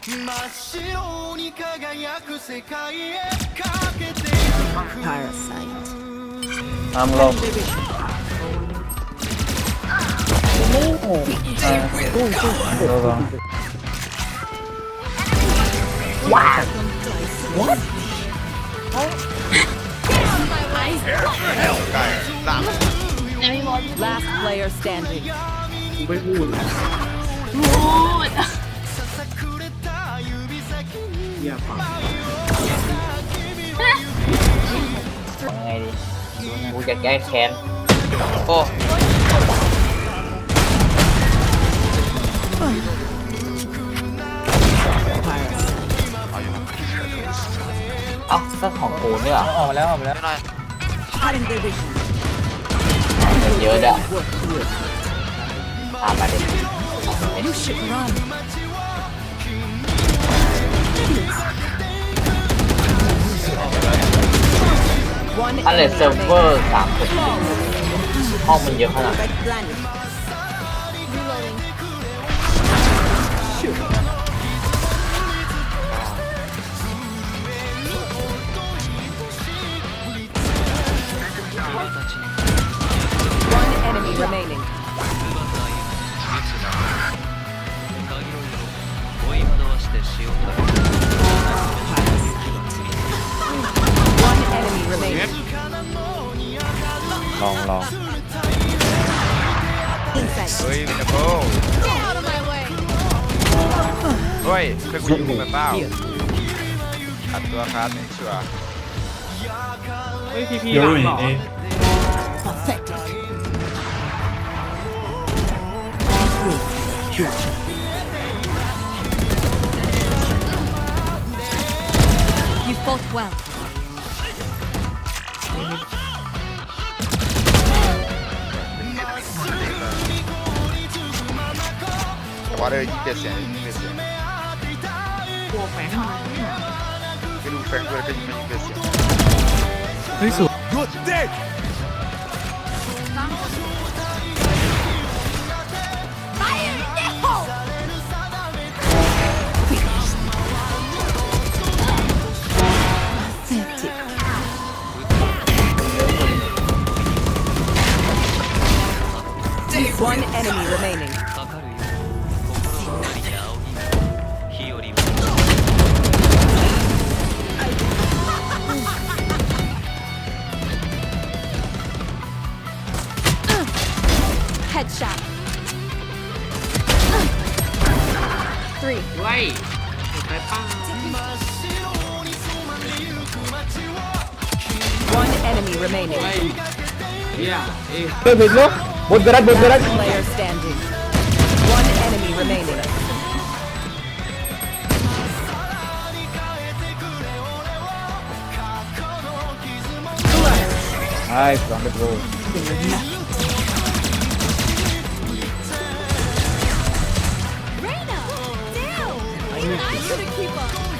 Parasite. I'm low. Low long. What? แต่ไม่บอก Last player standing. ไม่พูด พูด อย่าฟัง ยังไงดีกูอยากแก้แค้นโอ้ เอ้าก็ของกูเนี่ยออกมาแล้วเยอะอะตามมาดิ You should run. อันเลสเซิร์ฟเวอร์30ห้องมันเยอะขนาด Red planet. One enemy remaining. One enemy remaining. ลอง Inside. เฮ้ยวินเทอร์โบเฮ้ยเป็นกูยิงกูเป็นเป้าอัดตัวครับไม่ชัวร์ เฮ้ยพี่หลังเหรอ Pathetic. You fought well. ว่าเลย20%กลัวแฝงมา ไม่รู้แฟนกูเลยเป็น20%เฮ้ยสุด Pathetic. One enemy remaining. Headshot. 3. เว้ยไปป้า One enemy remaining. เว้ยเฮียเอ้ย Last player standing. One enemy remaining. Nice, on the go.